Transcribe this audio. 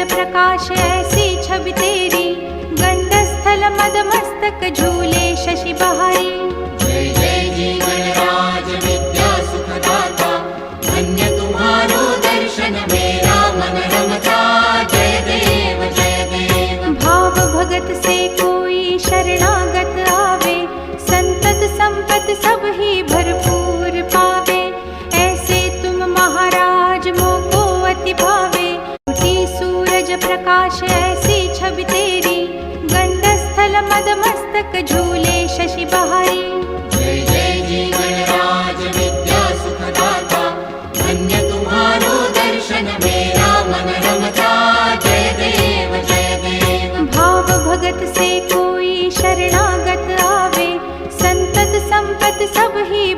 प्रकाश ऐसी छवि तेरी, गंडस्थल मद मस्तक झूले शशि बहारी। जय जय जीवन राज विद्या सुखदाता, धन्य तुम्हारो दर्शन मेरा मन रमता। जय देव जय देव। भाव भगत से कोई शरणागत आवे, संतत संपत सब ही भरपूर पावे। ऐसे तुम महाराज मोको अति भावे, उठी सूरज प्रकाश ऐसी छवि तेरी, गंडस्थल मद मस्तक झूले शशि बहारी। जय जय जीवन राज विद्या सुखदाता, धन्य तुम्हारो दर्शन मेरा मन रमता। जय देव जय देव। भाव भगत से कोई शरणागत आवे, संतत संपत सब ही